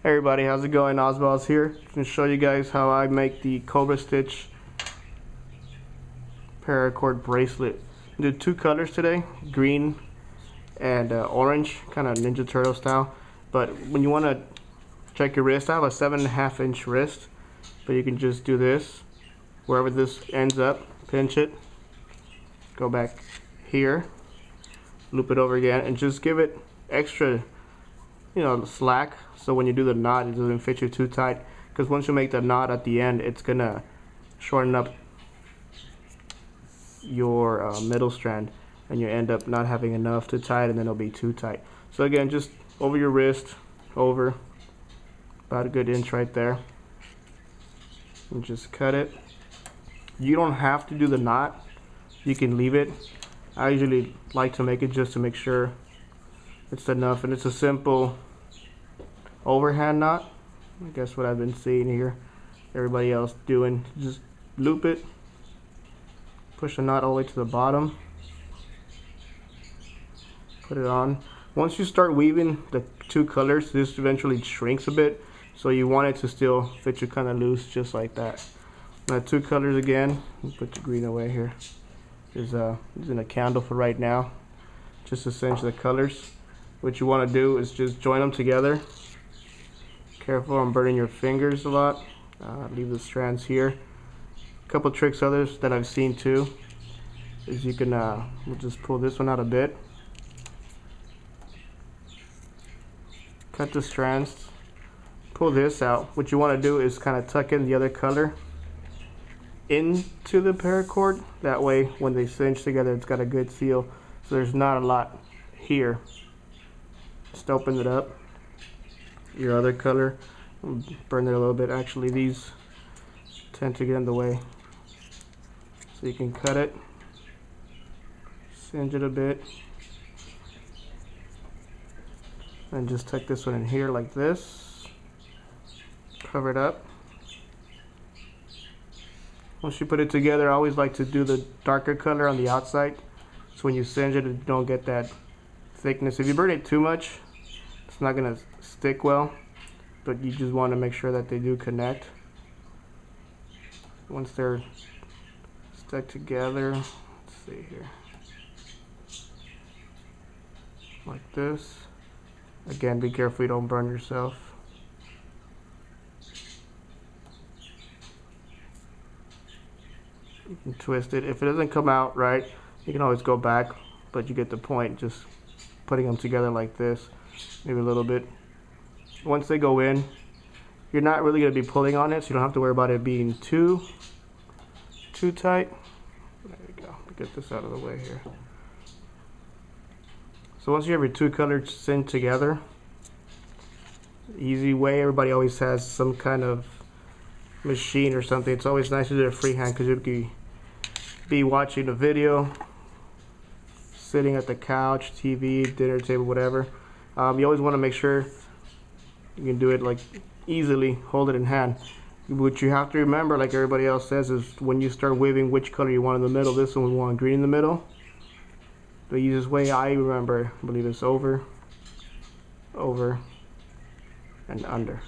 Hey everybody, how's it going? Oswald's here. I'm going to show you guys how I make the Cobra Stitch paracord bracelet. I did two colors today, green and orange, kind of Ninja Turtle style. But when you want to check your wrist, I have a 7.5 inch wrist, but you can just do this. Wherever this ends up, pinch it, go back here, loop it over again, and just give it extra slack, so when you do the knot it doesn't fit you too tight, because once you make the knot at the end it's gonna shorten up your middle strand and you end up not having enough to tie it, and then it'll be too tight. So again, just over your wrist, over about a good inch right there, and just cut it. You don't have to do the knot, you can leave it. I usually like to make it just to make sure it's enough, and it's a simple overhand knot. I guess what I've been seeing here everybody else doing. Just loop it, push the knot all the way to the bottom, put it on. Once you start weaving the two colors, this eventually shrinks a bit, so you want it to still fit you kind of loose, just like that. Now two colors again, put the green away here. Is using a candle for right now, just to cinch the colors. What you want to do is just join them together. Careful on burning your fingers a lot. Leave the strands here. A couple tricks others that I've seen too is you can we'll just pull this one out a bit, cut the strands, pull this out. What you want to do is kind of tuck in the other color into the paracord. That way when they cinch together it's got a good seal, so there's not a lot here. Just open it up, your other color, burn it a little bit. Actually these tend to get in the way, so you can cut it, singe it a bit, and just tuck this one in here like this, cover it up. Once you put it together, I always like to do the darker color on the outside, so when you singe it, you don't get that thickness. If you burn it too much, it's not going to stick well, but you just want to make sure that they do connect. Once they're stuck together, let's see here, like this. Again, be careful you don't burn yourself. You can twist it. If it doesn't come out right, you can always go back, but you get the point. Just putting them together like this, maybe a little bit. Once they go in, you're not really going to be pulling on it, so you don't have to worry about it being too tight. There we go. Get this out of the way here. So once you have your two colors synced together, easy way. Everybody always has some kind of machine or something. It's always nice to do it freehand, because you could be watching a video, sitting at the couch, TV, dinner table, whatever. You always want to make sure you can do it like easily, hold it in hand. What you have to remember, like everybody else says, is when you start weaving which color you want in the middle. This one we want green in the middle. The easiest way I remember, I believe, it's over, over, and under.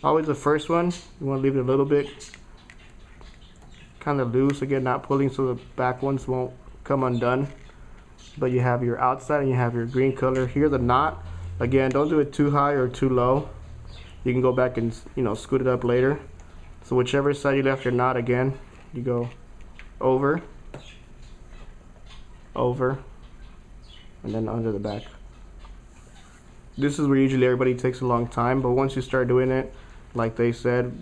Always the first one, you want to leave it a little bit kind of loose, again not pulling so the back ones won't come undone. But you have your outside and you have your green color. Here the knot, again, don't do it too high or too low. You can go back and scoot it up later. So whichever side you left your knot, again, you go over, over, and then under the back. This is where usually everybody takes a long time, but once you start doing it, like they said,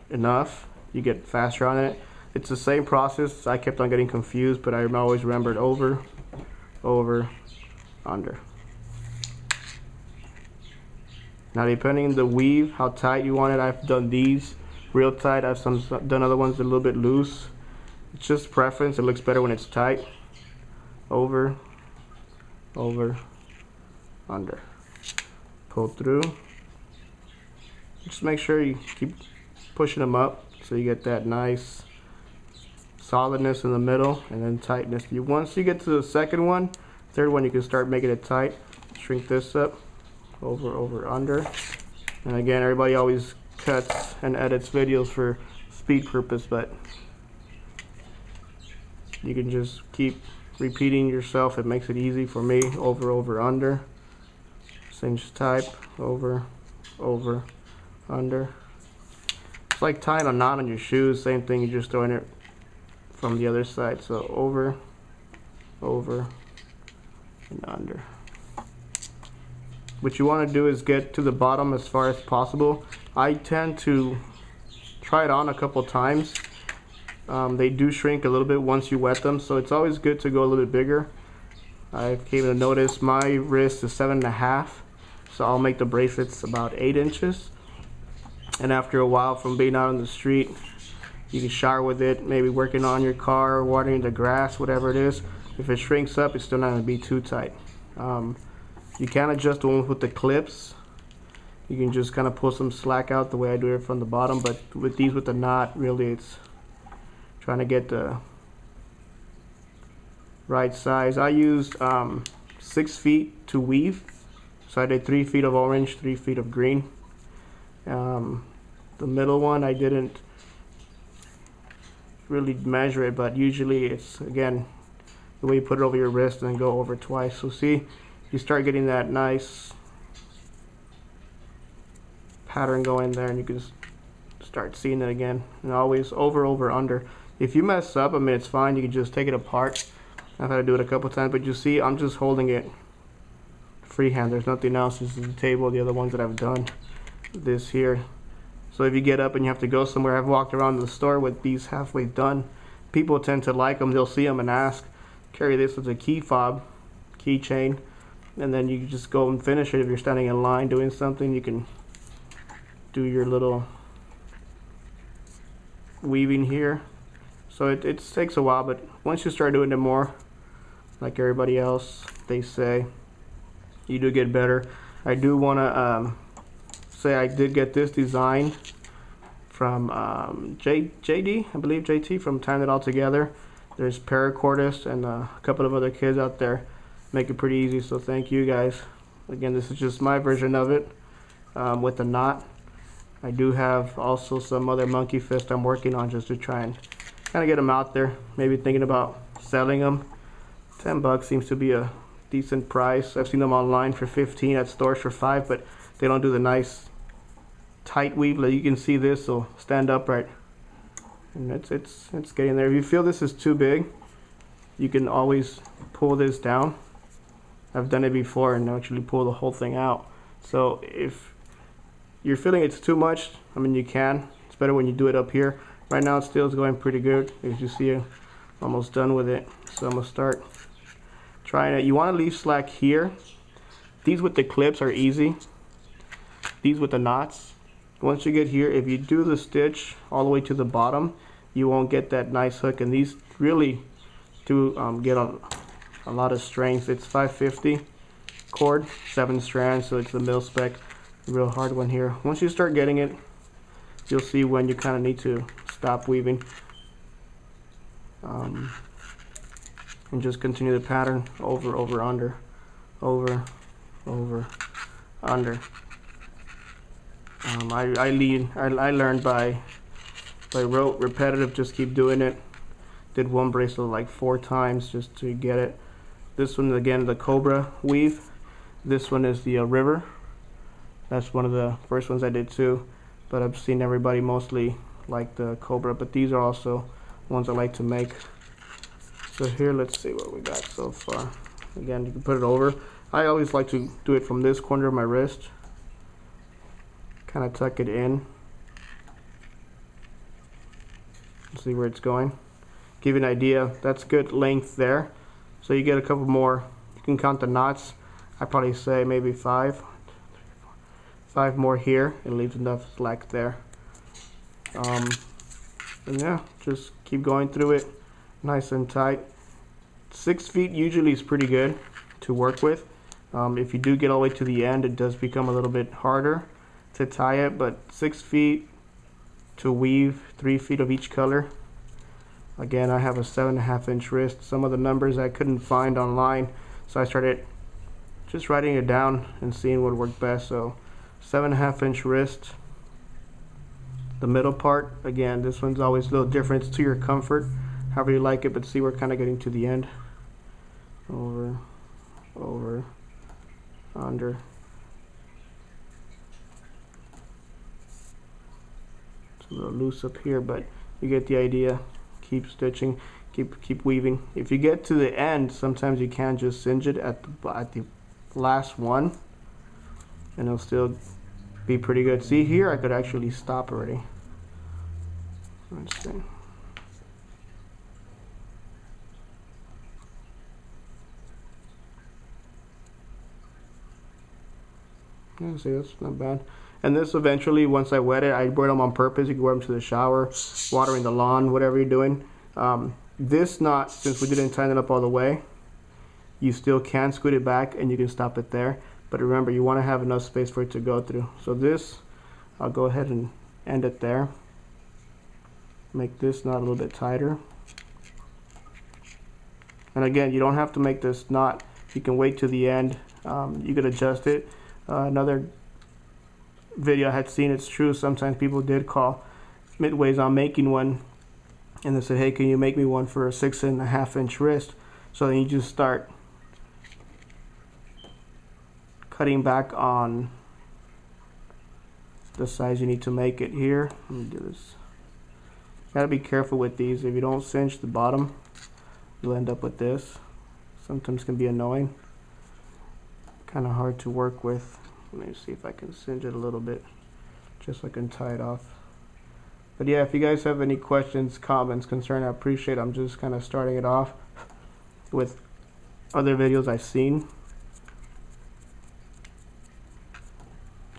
enough, you get faster on it. It's the same process. I kept on getting confused, but I always remembered over, over, under. Now depending on the weave, how tight you want it, I've done these real tight. I've done other ones a little bit loose. It's just preference. It looks better when it's tight. Over, over, under. Pull through. Just make sure you keep pushing them up so you get that nice solidness in the middle and then tightness. Once you get to the second one, third one, you can start making it tight. Shrink this up, over, over, under. And again, everybody always cuts and edits videos for speed purpose, but you can just keep repeating yourself. It makes it easy for me. Over, over, under. Cinch type, over, over, under. It's like tying a knot on your shoes. Same thing, you're just throwing it from the other side. So over, over, and under. What you want to do is get to the bottom as far as possible. I tend to try it on a couple times. They do shrink a little bit once you wet them, so it's always good to go a little bit bigger. I've came to notice my wrist is 7.5, so I'll make the bracelets about 8 inches. And after a while from being out on the street, you can shower with it, maybe working on your car, watering the grass, whatever it is. If it shrinks up, it's still not going to be too tight. You can adjust the ones with the clips. You can just kind of pull some slack out the way I do it from the bottom, but with these with the knot, really it's trying to get the right size. I used 6 feet to weave, so I did 3 feet of orange, 3 feet of green. The middle one I didn't really measure it, but usually it's, again, the way you put it over your wrist and then go over twice. So see, you start getting that nice pattern going there, and you can start seeing it again. And always over, over, under. If you mess up, I mean, it's fine, you can just take it apart. I've had to do it a couple times, but you see I'm just holding it freehand. There's nothing else. This is the table, the other ones that I've done this here. So if you get up and you have to go somewhere, I've walked around the store with these halfway done. People tend to like them. They'll see them and ask. Carry this as a key fob, keychain, and then you just go and finish it. If you're standing in line doing something, you can do your little weaving here. So it takes a while, but once you start doing it more, like everybody else, they say, you do get better. I do want to say I did get this design from JD, I believe JT, from Tying It All Together. There's paracordists and a couple of other kids out there make it pretty easy, so thank you guys. Again, this is just my version of it with the knot. I do have also some other monkey fist I'm working on just to try and kind of get them out there. Maybe thinking about selling them. $10 seems to be a decent price. I've seen them online for 15, at stores for 5, but they don't do the nice tight weave. Like you can see this will stand upright, and it's getting there. If you feel this is too big, you can always pull this down. I've done it before and actually pull the whole thing out. So if you're feeling it's too much, I mean, you can. It's better when you do it up here. Right now it still is going pretty good. As you see, I'm almost done with it. So I'm gonna start trying it. You want to leave slack here. These with the clips are easy. These with the knots, once you get here, if you do the stitch all the way to the bottom, you won't get that nice hook. And these really do get a lot of strength. It's 550 cord, 7 strands, so it's the mil spec, real hard one here. Once you start getting it, you'll see when you kind of need to stop weaving, and just continue the pattern over, over, under, over, over, under. I learned by rote, repetitive, just keep doing it. Did one bracelet like 4 times just to get it. This one, again, the cobra weave. This one is the river. That's one of the first ones I did too, but I've seen everybody mostly like the cobra, but these are also ones I like to make. So here, let's see what we got so far. Again, you can put it over. I always like to do it from this corner of my wrist. Kind of tuck it in. See where it's going. Give you an idea. That's good length there. So you get a couple more. You can count the knots. I probably say maybe 5 more here. It leaves enough slack there. And yeah, just keep going through it, nice and tight. 6 feet usually is pretty good to work with. If you do get all the way to the end, it does become a little bit harder to tie it, but 6 feet to weave 3 feet of each color. Again, I have a 7.5 inch wrist. Some of the numbers I couldn't find online, so I started just writing it down and seeing what worked best. So 7.5 inch wrist. The middle part, again, this one's always a little different to your comfort, however you like it, but see we're kind of getting to the end. Over, over, under. It's a little loose up here, but you get the idea. Keep stitching, keep weaving. If you get to the end, sometimes you can just singe it at the last one, and it'll still be pretty good. See here, I could actually stop already. Let's see. Yeah, see, that's not bad. And this eventually, once I wet it, I wear them on purpose. You can wear them to the shower, watering the lawn, whatever you're doing. This knot, since we didn't tighten it up all the way, you still can scoot it back and you can stop it there. But remember, you want to have enough space for it to go through. So this, I'll go ahead and end it there. Make this knot a little bit tighter. And again, you don't have to make this knot. You can wait to the end. You can adjust it. Another video I had seen, it's true, sometimes people did call midways on making one, and they said, hey, can you make me one for a 6.5 inch wrist? So then you just start cutting back on the size you need to make it here. Let me do this. Gotta be careful with these. If you don't cinch the bottom, you'll end up with this. Sometimes can be annoying. Kind of hard to work with. Let me see if I can cinch it a little bit, just so I can tie it off. But yeah, if you guys have any questions, comments, concerns, I appreciate it. I'm just kind of starting it off with other videos I've seen.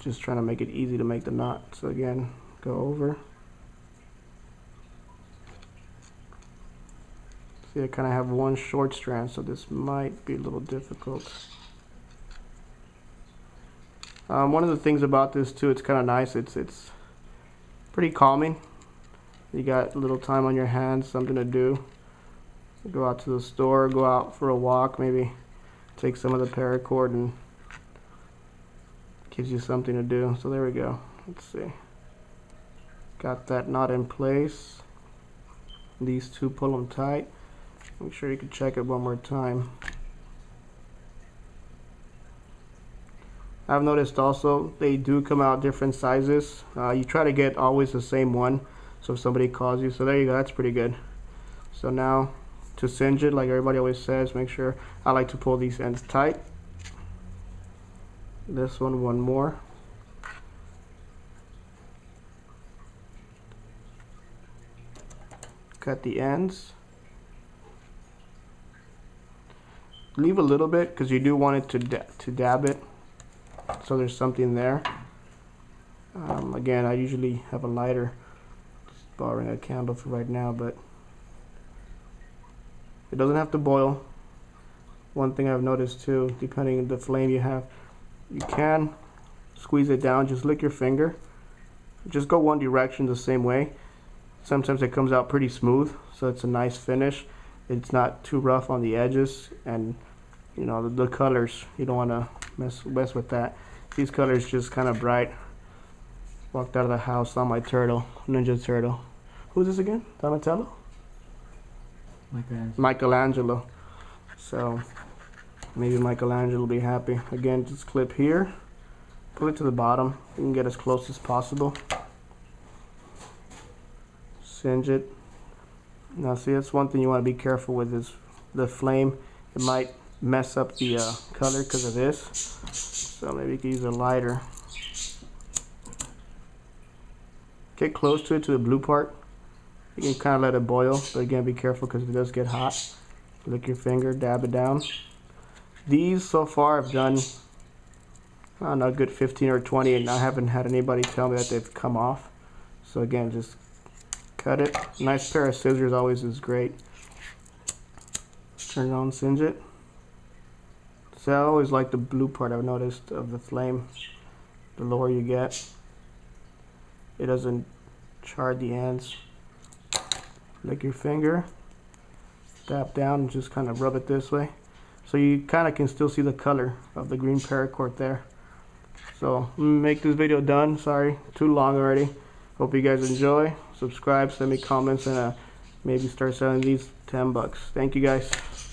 Just trying to make it easy to make the knot. So again, go over. See, I kind of have one short strand, so this might be a little difficult. One of the things about this too, it's kind of nice. It's pretty calming. You got a little time on your hands, something to do. Go out to the store, go out for a walk, maybe take some of the paracord and gives you something to do. So there we go. Let's see. Got that knot in place. These two, pull them tight. Make sure you can check it one more time. I've noticed also they do come out different sizes. You try to get always the same one, so if somebody calls you. So there you go, that's pretty good. So now to singe it, like everybody always says, make sure, I like to pull these ends tight. This one more. Cut the ends. Leave a little bit because you do want it to dab it, so there's something there. Again, I usually have a lighter, just borrowing a candle for right now, but it doesn't have to boil. One thing I've noticed too, depending on the flame you have, you can squeeze it down, just lick your finger, just go one direction the same way. Sometimes it comes out pretty smooth, so it's a nice finish. It's not too rough on the edges, and you know the colors, you don't want to mess with that. These colors just kind of bright. Walked out of the house on my turtle, Ninja Turtle. Who's this again? Donatello? Michelangelo. So maybe Michelangelo will be happy. Again, just clip here, pull it to the bottom. You can get as close as possible. Singe it. Now see, that's one thing you want to be careful with is the flame. It might mess up the color because of this. So maybe you can use a lighter. Get close to it, to the blue part. You can kind of let it boil, but again, be careful because it does get hot. Lick your finger, dab it down. These so far I've done, I don't know, a good 15 or 20, and I haven't had anybody tell me that they've come off. So again, just cut it. Nice pair of scissors always is great. Turn it on, singe it. So I always like the blue part, I've noticed, of the flame. The lower you get, it doesn't char the ends. Lick your finger, tap down, and just kind of rub it this way. So you kind of can still see the color of the green paracord there. So I'm gonna make this video done. Sorry, too long already. Hope you guys enjoy. Subscribe, send me comments, and maybe start selling these $10. Thank you guys.